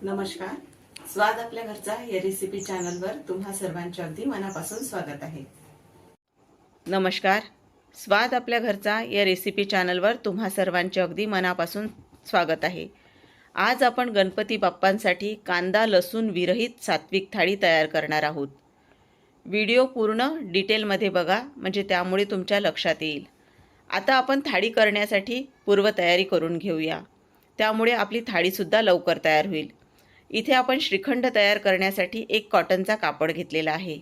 नमस्कार. स्वाद आपल्या घरचा या रेसिपी चॅनलवर तुम्हा सर्वांचे अगदी मनापासून स्वागत आहे. नमस्कार. स्वाद आपल्या घरचा या रेसिपी चॅनलवर तुम्हा सर्वांचे अगदी मनापासून स्वागत आहे. आज आपण गणपती बाप्पांसाठी कांदा लसूण विरहित सात्विक थाळी तयार करणार आहोत. व्हिडिओ पूर्ण डिटेलमध्ये बघा, म्हणजे त्यामुळे तुमच्या लक्षात येईल. आता आपण थाळी करण्यासाठी पूर्वतयारी करून घेऊया, त्यामुळे आपली थाळीसुद्धा लवकर तयार होईल. इथे आपण श्रीखंड तयार करण्यासाठी एक कॉटनचा कापड घेतलेला आहे.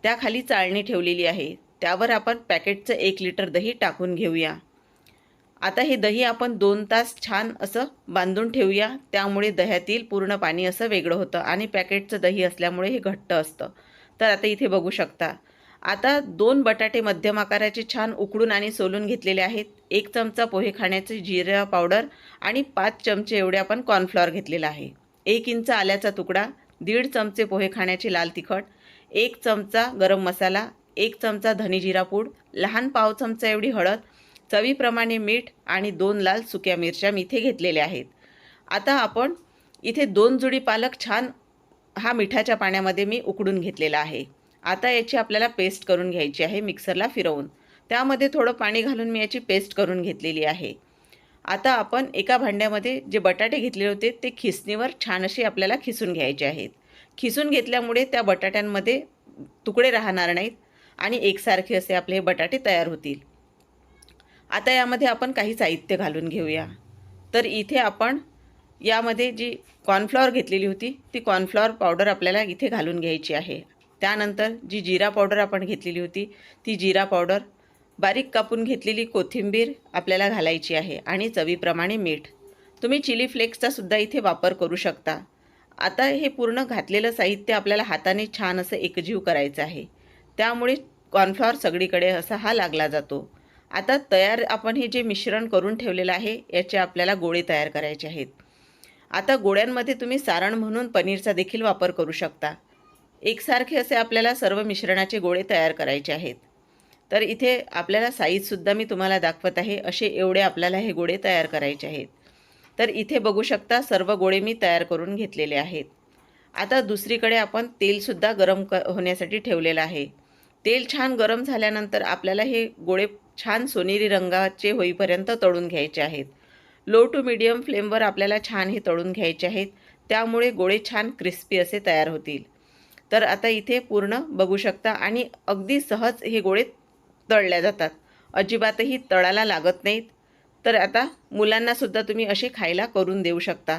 त्याखाली चाळणी ठेवलेली आहे. त्यावर आपण पॅकेटचं 1 लिटर दही टाकून घेऊया. आता हे दही आपण 2 तास छान असं बांधून ठेवूया, त्यामुळे दह्यातील पूर्ण पाणी असं वेगळं होतं आणि पॅकेटचं दही असल्यामुळे हे घट्ट असतं. तर आता इथे बघू शकता. आता 2 बटाटे मध्यम आकाराचे छान उकडून आणि सोलून घेतलेले आहेत. 1 चमचा पोहे खाण्याचे जिरा पावडर आणि 5 चमचे एवढे आपण कॉर्नफ्लॉवर घेतलेला आहे. 1 इंच आल्याचा तुकडा, 1.5 चमचे पोहे खाण्याचे लाल तिखट, 1 चमचा गरम मसाला, 1 चमचा धने जिरा पूड, लहान पाव चमचा एवढी हळद, चवीप्रमाणे मीठ आणि 2 लाल सुक्या मिरच्या मी इथे घेतलेल्या आहेत. आता आपण इथे 2 जुडी पालक छान हा मिठाच्या पाण्यामध्ये मी उकडून घेतलेला आहे. आता याची आपल्याला पेस्ट करून घ्यायची आहे मिक्सरला फिरवून. त्यामध्ये थोडं पाणी घालून मी याची पेस्ट करून घेतलेली आहे. आता आपण एका भांड्यामध्ये जे बटाटे घेतले होते ते खिसणीवर छान असे आपल्याला खिसून घ्यायचे आहेत. खिसून घेतल्यामुळे त्या बटाट्यांमध्ये तुकडे राहणार नाहीत आणि एकसारखे असे आपले हे बटाटे तयार होतील. आता यामध्ये आपण काही साहित्य घालून घेऊया. तर इथे आपण यामध्ये जी कॉर्नफ्लॉवर घेतलेली होती ती कॉर्नफ्लॉवर पावडर आपल्याला इथे घालून घ्यायची आहे. त्यानंतर जी जिरा पावडर आपण घेतलेली होती ती जिरा पावडर, बारीक कापून घेतलेली कोथिंबीर आपल्याला घालायची आहे आणि चवीप्रमाणे मीठ. तुम्ही चिली फ्लेक्सचा सुद्धा इथे वापर करू शकता. आता हे पूर्ण घातलेलं साहित्य आपल्याला हाताने छान असं एकजीव करायचं आहे, त्यामुळे कॉर्नफ्लॉवर सगळीकडे असा हा लागला जातो. आता तयार आपण हे जे मिश्रण करून ठेवलेलं आहे याचे आपल्याला गोळे तयार करायचे आहेत. आता गोळ्यांमध्ये तुम्ही सारण म्हणून पनीरचा देखील वापर करू शकता. एकसारखे असे आपल्याला सर्व मिश्रणाचे गोळे तयार करायचे आहेत. तर इथे आपल्याला साईजसुद्धा मी तुम्हाला दाखवत आहे. असे एवढे आपल्याला हे गोळे तयार करायचे आहेत. तर इथे बघू शकता सर्व गोळे मी तयार करून घेतलेले आहेत. आता दुसरीकडे आपण तेलसुद्धा गरम होण्यासाठी ठेवलेलं आहे. तेल छान गरम झाल्यानंतर आपल्याला हे गोळे छान सोनेरी रंगाचे होईपर्यंत तळून घ्यायचे आहेत. लो टू मीडियम फ्लेमवर आपल्याला छान हे तळून घ्यायचे आहेत, त्यामुळे गोळे छान क्रिस्पी असे तयार होतील. तर आता इथे पूर्ण बघू शकता आणि अगदी सहज हे गोळे तळल्या जातात, अजिबातही तळाला लागत नाहीत. तर आता मुलांनासुद्धा तुम्ही असे खायला करून देऊ शकता.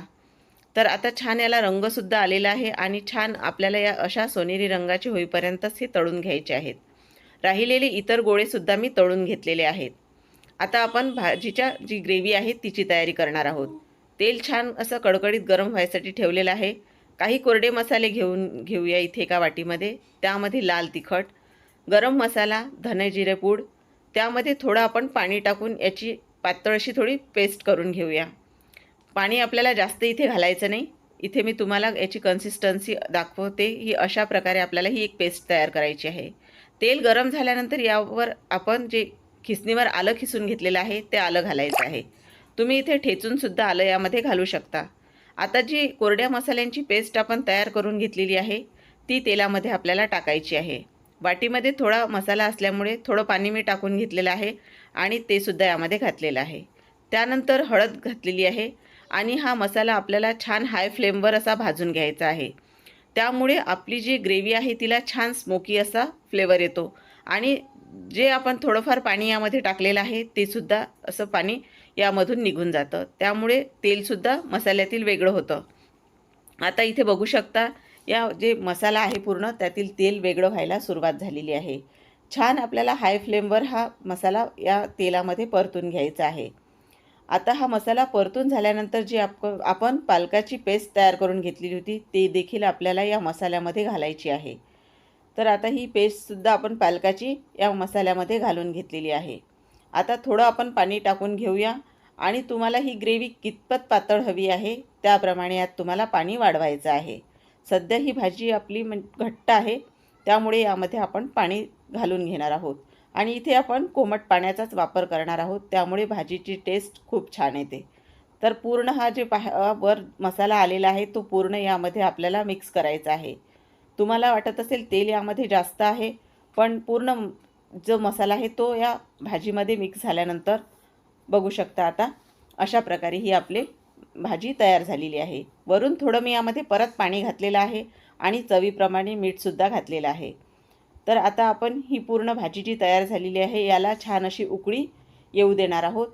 तर आता छान याला रंगसुद्धा आलेला आहे आणि छान आपल्याला या अशा सोनेरी रंगाचे होईपर्यंतच हे तळून घ्यायचे आहेत. राहिलेले इतर गोळेसुद्धा मी तळून घेतलेले आहेत. आता आपण भाजीच्या जी ग्रेव्ही आहे तिची तयारी करणार आहोत. तेल छान असं कडकडीत गरम व्हायसाठी ठेवलेलं आहे. काही कोरडे मसाले घेऊया इथे एका वाटीमध्ये. त्यामध्ये लाल तिखट, गरम मसाला, धने जिरे पूड, त्यामध्ये थोडं आपण पाणी टाकून याची पातळ अशी थोडी पेस्ट करून घेऊया. पाणी आपल्याला जास्त इथे घालायचं नाही. इथे मी तुम्हाला याची कन्सिस्टन्सी दाखवते. ही अशा प्रकारे आपल्याला ही एक पेस्ट तयार करायची आहे. तेल गरम झाल्यानंतर यावर आपण जे खिसणीवर आलं खिसून घेतलेलं आहे ते आलं घालायचं आहे. तुम्ही इथे ठेचूनसुद्धा आलं यामध्ये घालू शकता. आता जी कोरड्या मसाल्यांची पेस्ट आपण तयार करून घेतलेली आहे ती तेलामध्ये आपल्याला टाकायची आहे. वाटीमध्ये थोडा मसाला असल्यामुळे थोडं पाणी मी टाकून घेतलेलं आहे आणि ते सुद्धा यामध्ये घातलेलं आहे. त्यानंतर हळद घातलेली आहे आणि हा मसाला आपल्याला छान हाय फ्लेमवर असा भाजून घ्यायचा आहे. त्यामुळे आपली जी ग्रेव्ही आहे तिला छान स्मोकी असा फ्लेवर येतो आणि जे आपण थोडंफार पाणी यामध्ये टाकलेलं आहे ते सुद्धा असं पाणी यामधून निघून जातं, त्यामुळे तेलसुद्धा मसाल्यातील वेगळं होतं. आता इथे बघू शकता या जे मसाला आहे पूर्ण त्यातील तेल वेगळं व्हायला सुरुवात झालेली आहे. छान आपल्याला हाय फ्लेमवर हा मसाला या तेलामध्ये परतून घ्यायचा आहे. आता हा मसाला परतून झाल्यानंतर जी आपण पालकाची पेस्ट तयार करून घेतलेली होती ते देखील आपल्याला या मसाल्यामध्ये घालायची आहे. तर आता ही पेस्टसुद्धा आपण पालकाची या मसाल्यामध्ये घालून घेतलेली आहे. आता थोडं आपण पाणी टाकून घेऊया आणि तुम्हाला ही ग्रेव्ही कितपत पातळ हवी आहे त्याप्रमाणे यात तुम्हाला पाणी वाढवायचं आहे. सध्या ही भाजी आपली घट्ट आहे, त्यामुळे यामध्ये आपण पाणी घालून घेणार आहोत आणि इथे आपण कोमट पाण्याचाच वापर करणार आहोत, त्यामुळे भाजीची टेस्ट खूप छान येते. तर पूर्ण हा जे वर मसाला आलेला आहे तो पूर्ण यामध्ये आपल्याला मिक्स करायचा आहे. तुम्हाला वाटत असेल तेल यामध्ये जास्त आहे, पण पूर्ण जो मसाला आहे तो या भाजीमध्ये मिक्स झाल्यानंतर बघू शकता आता अशा प्रकारे ही आपली भाजी तयार झालेली आहे. वरून थोडं मी यामध्ये परत पाणी घातलेलं आहे आणि चवीप्रमाणे मीठसुद्धा घातलेलं आहे. तर आता आपण ही पूर्ण भाजी जी तयार झालेली आहे याला छान अशी उकळी येऊ देणार आहोत.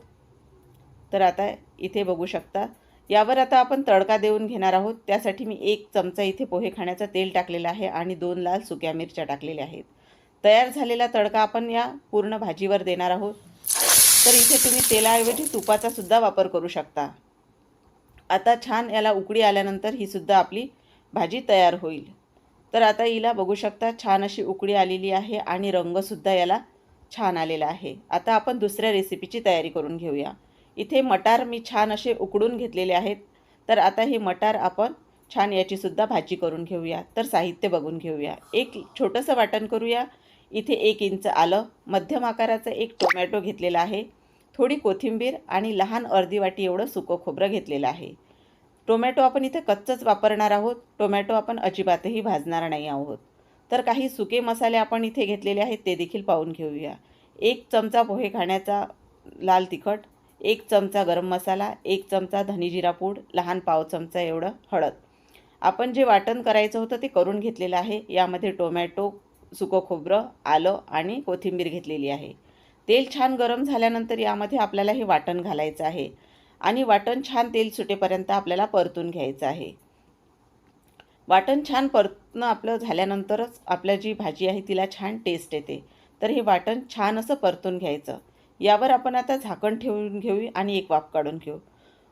तर आता इथे बघू शकता यावर आता आपण तडका देऊन घेणार आहोत. त्यासाठी मी 1 चमचा इथे पोहे खाण्याचं तेल टाकलेलं आहे आणि 2 लाल सुक्या मिरच्या टाकलेल्या आहेत. तयार झालेला तडका आपण या पूर्ण भाजीवर देणार आहोत. तर इथे तुम्ही तेलाऐवजी तुपाचा सुद्धा वापर करू शकता. आता छान याला उकळी आल्यानंतर ही सुद्धा आपली भाजी तयार होईल. तर आता हिला बघू शकता छान अशी उकळी आलेली आहे आणि रंगसुद्धा याला छान आलेला आहे. आता आपण दुसऱ्या रेसिपीची तयारी करून घेऊया. इथे मटार मी छान असे उकडून घेतलेले आहेत. तर आता हे मटार आपण छान याचीसुद्धा भाजी करून घेऊया. तर साहित्य बघून घेऊया. एक छोटंसं वाटण करूया. इथे 1 इंच आलं, मध्यम आकाराचं 1 टोमॅटो घेतलेला आहे, थोडी कोथिंबीर आणि लहान अर्धी वाटी एवढं सुकं खोबरं घेतलेलं आहे. टोमॅटो आपण इथे कच्चंच वापरणार आहोत. टोमॅटो आपण अजिबातही भाजणार नाही आहोत. तर काही सुके मसाले आपण इथे घेतलेले आहेत ते देखील पाहून घेऊया. 1 चमचा पोहे खाण्याचा लाल तिखट, 1 चमचा गरम मसाला, 1 चमचा धनी जिरा पूड, लहान पाव चमचा एवढं हळद. आपण जे वाटण करायचं होतं ते करून घेतलेलं आहे. यामध्ये टोमॅटो, सुकं खोबरं, आलं आणि कोथिंबीर घेतलेली आहे. तेल छान गरम झाल्यानंतर यामध्ये आपल्याला हे वाटण घालायचं आहे आणि वाटण छान तेल सुटेपर्यंत आपल्याला परतून घ्यायचं आहे. वाटण छान परतणं आपलं झाल्यानंतरच आपल्या जी भाजी आहे तिला छान टेस्ट येते. तर हे वाटण छान असं परतून घ्यायचं. यावर आपण आता झाकण ठेवून घेऊ आणि एक वाफ काढून घेऊ.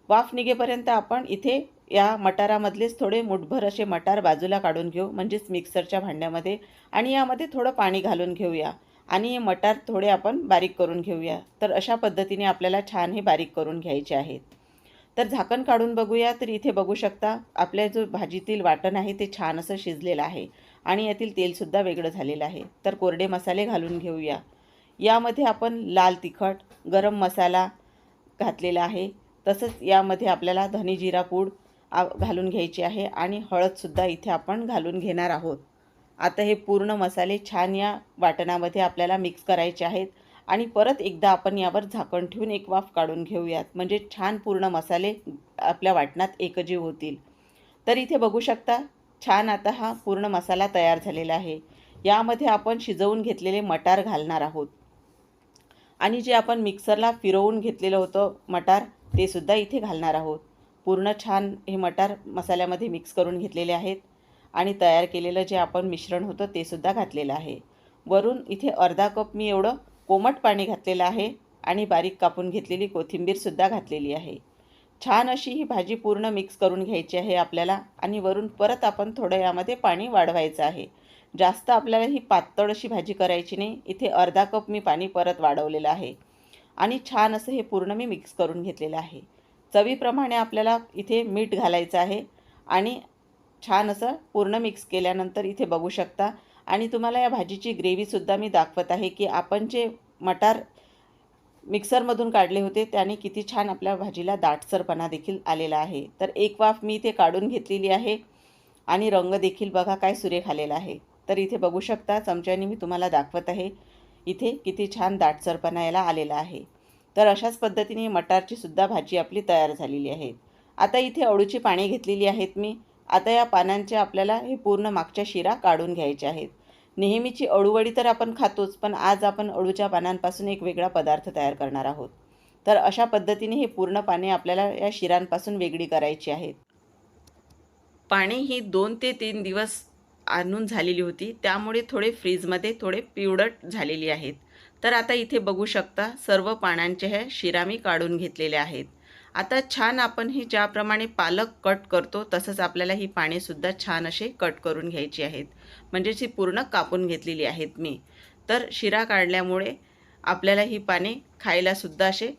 वाफ निघेपर्यंत आपण इथे या मटारामधलेच थोडे मुठभर असे मटार बाजूला काढून घेऊ, म्हणजेच मिक्सरच्या भांड्यामध्ये, आणि यामध्ये थोडं पाणी घालून घेऊया आणि हे मटार थोडे आपण बारीक करून घेऊया. तर अशा पद्धतीने आपल्याला छान हे बारीक करून घ्यायचे आहेत. तर झाकण काढून बघूया. तर इथे बघू शकता आपल्या जो भाजीतील वाटण आहे ते छान असं शिजलेलं आहे आणि यातील तेलसुद्धा वेगळं झालेलं आहे. तर कोरडे मसाले घालून घेऊया. यामध्ये आपण लाल तिखट, गरम मसाला घातलेला आहे, तसंच यामध्ये आपल्याला धनी जिरा पूड घालून घ्यायची आहे आणि हळदसुद्धा इथे आपण घालून घेणार आहोत. आता हे पूर्ण मसाले छान या वाटणामध्ये आपल्याला मिक्स करायचे आहेत आणि परत एकदा आपण यावर झाकण ठेवून एक वाफ काढून घेऊयात, म्हणजे छान पूर्ण मसाले आपल्या वाटणात एकजीव होतील. तर इथे बघू शकता छान आता हा पूर्ण मसाला तयार झालेला आहे. यामध्ये आपण शिजवून घेतलेले मटार घालणार आहोत आणि जे आपण मिक्सरला फिरवून घेतलेलं होतं मटार ते सुद्धा इथे घालणार आहोत. पूर्ण छान हे मटार मसाल्यामध्ये मिक्स करून घेतलेले आहेत आणि तयार केलेलं जे आपण मिश्रण होतं ते सुद्धा घातलेलं आहे. वरून इथे अर्धा कप मी एवढं कोमट पाणी घातलेलं आहे आणि बारीक कापून घेतलेली कोथिंबीरसुद्धा घातलेली आहे. छान अशी ही भाजी पूर्ण मिक्स करून घ्यायची आहे आपल्याला आणि वरून परत आपण थोडं यामध्ये पाणी वाढवायचं आहे. जास्त आपल्याला ही पातळ अशी भाजी करायची नाही. इथे अर्धा कप मी पाणी परत वाढवलेलं आहे आणि छान असं हे पूर्ण मी मिक्स करून घेतलेलं आहे. चवीप्रमाणे आपल्याला इथे मीठ घालायचं आहे आणि छान असं पूर्ण मिक्स केल्यानंतर इथे बघू शकता आणि तुम्हाला या भाजीची ग्रेव्हीसुद्धा मी दाखवत आहे की आपण जे मटार मिक्सरमधून काढले होते त्याने किती छान आपल्या भाजीला दाटसरपणा देखील आलेला आहे. तर एक वाफ मी इथे काढून घेतलेली आहे आणि रंग देखील बघा काय सुरेख आलेला आहे. तर इथे बघू शकता चमच्याने मी तुम्हाला दाखवत आहे इथे किती छान दाटसरपणा याला आलेला आहे. तर अशाच पद्धतीने मटारची सुद्धा भाजी आपली तयार झालेली आहे. आता इथे अळूची पाने घेतलेली आहेत मी. आता या पानांचे आपल्याला हे पूर्ण मागच्या शिरा काढून घ्यायच्या आहेत. नेहमीची अळूवडी तर आपण खातोच, पण आज आपण अळूच्या पानांपासून एक वेगळा पदार्थ तयार करणार आहोत. तर अशा पद्धतीने हे पूर्ण पाने आपल्याला या शिरांपासून वेगळी करायची आहेत. पाने ही 2 ते 3 दिवस आणून झालेली होती, त्यामुळे थोडे फ्रीजमध्ये थोडे पिवळट झालेली आहेत. तर आता इथे बघू शकता सर्व पानांचे हे शिरा मी काढून घेतलेले आहेत. आता छान आपण ही ज्याप्रमाणे पालक कट करतो तसंच आपल्याला ही पानेसुद्धा छान असे कट करून घ्यायची आहेत, म्हणजेच ही पूर्ण कापून घेतलेली आहेत मी. तर शिरा काढल्यामुळे आपल्याला ही पाने खायलासुद्धा असे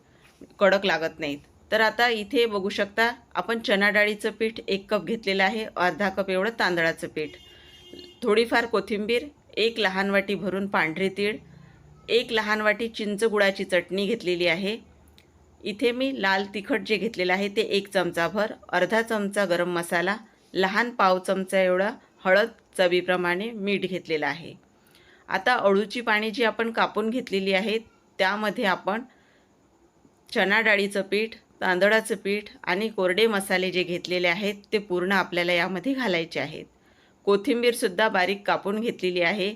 कडक लागत नाहीत. तर आता इथे बघू शकता आपण चणा डाळीचं पीठ 1 कप घेतलेलं आहे, अर्धा कप एवढं तांदळाचं पीठ, थोडीफार कोथिंबीर, 1 लहान वाटी भरून पांढरे तीळ, 1 लहान वाटी चिंच गुळाची चटणी घेतलेली आहे, इथे मी लाल तिखट जे घेतलेलं आहे ते 1 चमचाभर, अर्धा चमचा गरम मसाला, लहान पाव चमचा एवढा हळद, चवीप्रमाणे मीठ घेतलेलं आहे. आता अळूची पाने जी आपण कापून घेतलेली आहेत त्यामध्ये आपण चणा डाळीचं पीठ, तांदळाचं पीठ आणि कोरडे मसाले जे घेतलेले आहेत ते पूर्ण आपल्याला यामध्ये घालायचे आहेत. कोथिंबीरसुद्धा बारीक कापून घेतलेली आहे.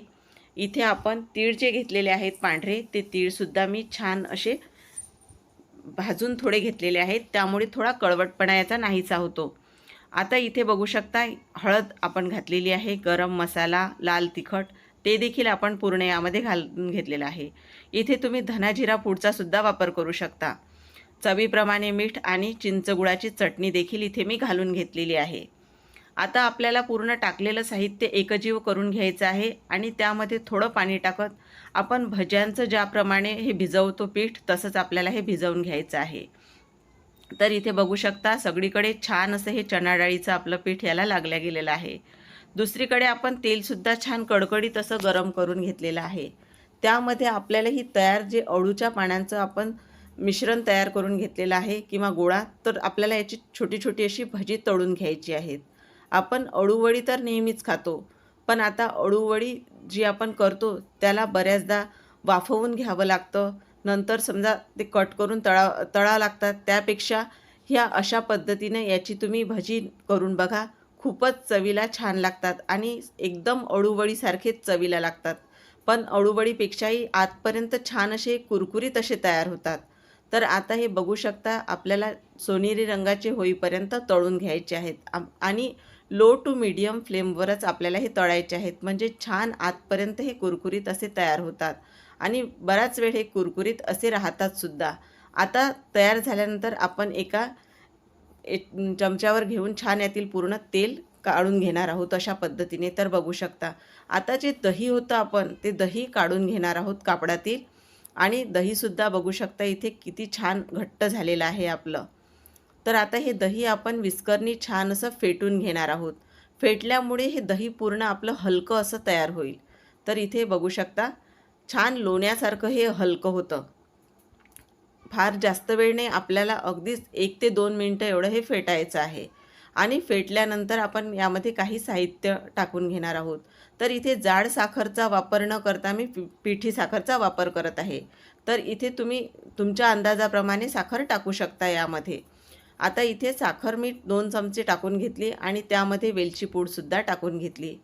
इथे आपण तीळ जे घेतलेले आहेत पांढरे, ते तीळसुद्धा मी छान असे भाजून थोडे घेतलेले आहेत, त्यामुळे थोडा कळवटपणा याचा नाहीसा होतो. आता इथे बघू शकता हळद आपण घातलेली आहे, गरम मसाला, लाल तिखट ते देखील आपण पूर्ण यामध्ये घालून घेतलेलं आहे. इथे तुम्ही धना जिरा पूडचा सुद्धा वापर करू शकता. चवीप्रमाणे मीठ आणि चिंचगुळाची चटणी देखील इथे मी घालून घेतलेली आहे. आता आपल्याला पूर्ण टाकलेलं साहित्य एकजीव करून घ्यायचं आहे आणि त्यामध्ये थोडं पाणी टाकत आपण भज्यांचं ज्याप्रमाणे हे भिजवतो पीठ तसंच आपल्याला हे भिजवून घ्यायचं आहे. तर इथे बघू शकता सगळीकडे छान असं हे चणा डाळीचं आपलं पीठ याला लागल्या गेलेलं आहे. दुसरीकडे आपण तेलसुद्धा छान कडकडीत असं गरम करून घेतलेलं आहे. त्यामध्ये आपल्याला ही तयार जे अळूच्या पानांचं आपण मिश्रण तयार करून घेतलेलं आहे किंवा गोळा, तर आपल्याला याची छोटी छोटी अशी भजी तळून घ्यायची आहेत. आपण अळूवडी तर नेहमीच खातो, पण आता अळूवडी जी आपण करतो त्याला बऱ्याचदा वाफवून घ्यावं लागतं, नंतर समजा ते कट करून तळावं लागतात. त्यापेक्षा ह्या अशा पद्धतीने याची तुम्ही भजी करून बघा, खूपच चवीला छान लागतात आणि एकदम अळूवडीसारखेच चवीला लागतात. पण अळूवडीपेक्षाही आतपर्यंत छान असे कुरकुरीत असे तयार होतात. तर आता हे बघू शकता आपल्याला सोनेरी रंगाचे होईपर्यंत तळून घ्यायचे आहेत आणि लो टू मीडियम फ्लेमवरच आपल्याला हे तळायचे आहेत, म्हणजे छान आतपर्यंत हे कुरकुरीत असे तयार होतात आणि बराच वेळ हे कुरकुरीत असे राहतात सुद्धा. आता तयार झाल्यानंतर आपण एका चमच्यावर घेऊन छान यातील पूर्ण तेल काढून घेणार आहोत अशा पद्धतीने. तर बघू शकता आता जे दही होतं आपण ते दही काढून घेणार आहोत कापडातील आणि दहीसुद्धा बघू शकता इथे किती छान घट्ट झालेलं आहे आपलं. तर आता हे दही आपण विस्करनी छान असं फेटून घेणार आहोत. फेटल्यामुळे हे दही पूर्ण आपलं हलकं असं तयार होईल. तर इथे बघू शकता छान लोण्यासारखं हे हलकं होतं. फार जास्त वेळ नाही, आपल्याला अगदीच 1 ते 2 मिनटं एवढं हे फेटायचं आहे आणि फेटल्यानंतर आपण यामध्ये काही साहित्य टाकून घेणार आहोत. तर इथे जाड साखरचा वापर न करता मी पिठी साखरचा वापर करत आहे. तर इथे तुम्ही तुमच्या अंदाजाप्रमाणे साखर टाकू शकता यामध्ये. आता इथे साखर मी 2 चमचे टाकून घेतली आणि त्यामध्ये वेलची पूडसुद्धा टाकून घेतली.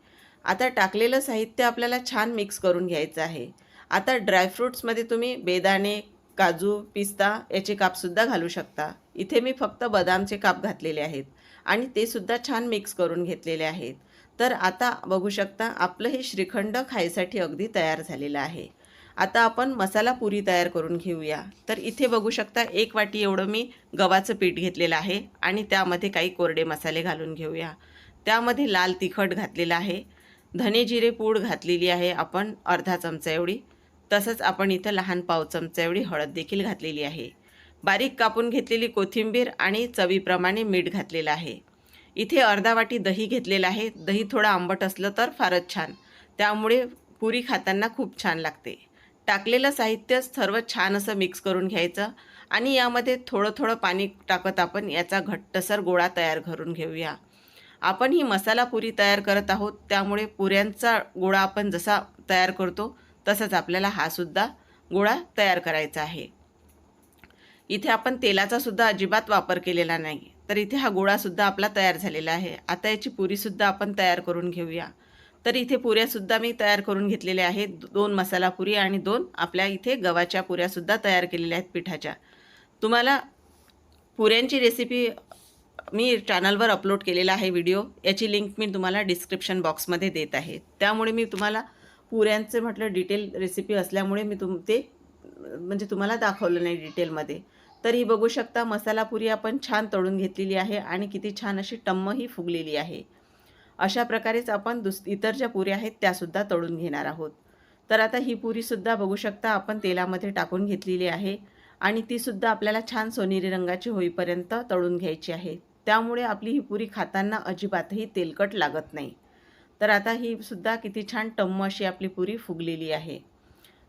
आता टाकलेलं साहित्य आपल्याला छान मिक्स करून घ्यायचं आहे. आता ड्रायफ्रूट्समध्ये तुम्ही बेदाणे, काजू, पिस्ता याचे कापसुद्धा घालू शकता. इथे मी फक्त बदामचे काप घातलेले आहेत आणि ते सुद्धा छान मिक्स करून घेतलेले आहेत. तर आता बघू शकता आपलं हे श्रीखंड खायसाठी अगदी तयार झालेलं आहे. आता आपण मसाला पुरी तयार करून घेऊया. तर इथे बघू शकता 1 वाटी एवढं मी गव्हाचं पीठ घेतलेलं आहे आणि त्यामध्ये काही कोरडे मसाले घालून घेऊया. त्यामध्ये लाल तिखट घातलेलं आहे, धने जिरे पूड घातलेली आहे आपण अर्धा चमचा एवढी, तसंच आपण इथं लहान पाव चमचा एवढी हळद देखील घातलेली आहे. बारीक कापून घेतलेली कोथिंबीर आणि चवीप्रमाणे मीठ घातलेलं आहे. इथे अर्धा वाटी दही घेतलेलं आहे. दही थोडं आंबट असलं तर फारच छान, त्यामुळे पुरी खाताना खूप छान लागते. टाकलेलं साहित्य सर्व छान असं मिक्स करून घ्यायचं आणि यामध्ये थोडं थोडं पाणी टाकत आपण याचा घट्टसर गोळा तयार करून घेऊया. आपण ही मसाला पुरी तयार करत आहोत, त्यामुळे पुऱ्यांचा गोळा आपण जसा तयार करतो तसंच आपल्याला हा सुद्धा गोळा तयार करायचा आहे. इथे आपण तेलाचा सुद्धा अजिबात वापर केलेला नाही. तर इथे हा गोळासुद्धा आपला तयार झालेला आहे. आता याची पुरीसुद्धा आपण तयार करून घेऊया. तर इथे पुऱ्यासुद्धा मी तयार करून घेतलेल्या आहेत. 2 मसाला पुरी आणि 2 आपल्या इथे गव्हाच्या पुऱ्यासुद्धा तयार केलेल्या आहेत पिठाच्या. तुम्हाला पुऱ्यांची रेसिपी मी चॅनलवर अपलोड केलेला आहे व्हिडिओ, याची लिंक मी तुम्हाला डिस्क्रिप्शन बॉक्समध्ये देत आहे. त्यामुळे मी तुम्हाला पुऱ्यांचे म्हटलं डिटेल रेसिपी असल्यामुळे मी म्हणजे तुम्हाला दाखवलं नाही डिटेलमध्ये. तर ही बघू शकता मसाला पुरी आपण छान तळून घेतलेली आहे आणि किती छान अशी टम्म ही फुगलेली आहे. अशा प्रकारेच आपण इतर ज्या पुऱ्या आहेत त्यासुद्धा तळून घेणार आहोत. तर आता ही पुरीसुद्धा बघू शकता आपण तेलामध्ये टाकून घेतलेली आहे आणि तीसुद्धा आपल्याला छान सोनेरी रंगाची होईपर्यंत तळून घ्यायची आहे. त्यामुळे आपली ही पुरी खाताना अजिबातही तेलकट लागत नाही. तर आता ही सुद्धा किती छान टम्म अशी आपली पुरी फुगलेली आहे.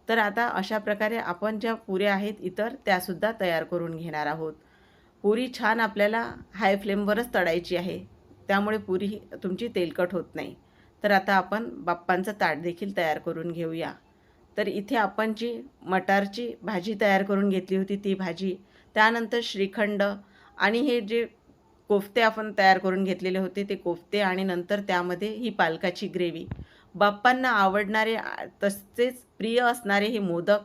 तर आता अशा प्रकारे आपण ज्या पुऱ्या आहेत इतर त्यासुद्धा तयार करून घेणार आहोत. पुरी छान आपल्याला हाय फ्लेमवरच तळायची आहे, त्यामुळे पुरी तुमची तेलकट होत नाही. तर आता आपण बाप्पांचं ताट देखील तयार करून घेऊया. तर इथे आपण जी मटारची भाजी तयार करून घेतली होती ती भाजी, त्यानंतर श्रीखंड आणि हे जे कोफ्ते आपण तयार करून घेतलेले होते ते कोफ्ते, आणि नंतर त्यामध्ये ही पालकाची ग्रेव्ही, बाप्पांना आवडणारे तसेच प्रिय असणारे हे मोदक,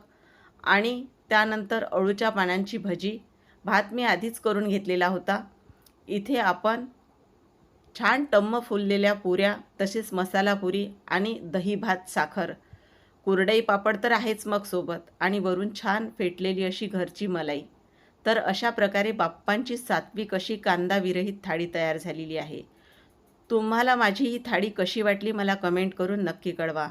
आणि त्यानंतर अळूच्या पानांची भजी. भात मी आधीच करून घेतलेला होता. इथे आपण छान टम्म फुललेल्या पुऱ्या, तसेच मसाला पुरी आणि दही भात साखर, कुरडई पापड तर आहेच मग सोबत, आणि वरून छान फेटलेली अशी घरची मलाई. तर अशा प्रकारे बाप्पांची सात्विक अशी कांदा विरहित थाळी तयार झालेली आहे. तुम्हाला माझी ही थाळी कशी वाटली मला कमेंट करून नक्की कळवा.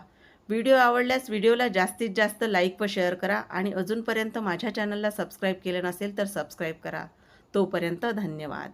व्हिडिओ आवडल्यास व्हिडिओला जास्तीत जास्त लाईक व शेअर करा, आणि अजूनपर्यंत माझ्या चॅनलला सबस्क्राईब केलं नसेल तर सबस्क्राईब करा. तोपर्यंत धन्यवाद.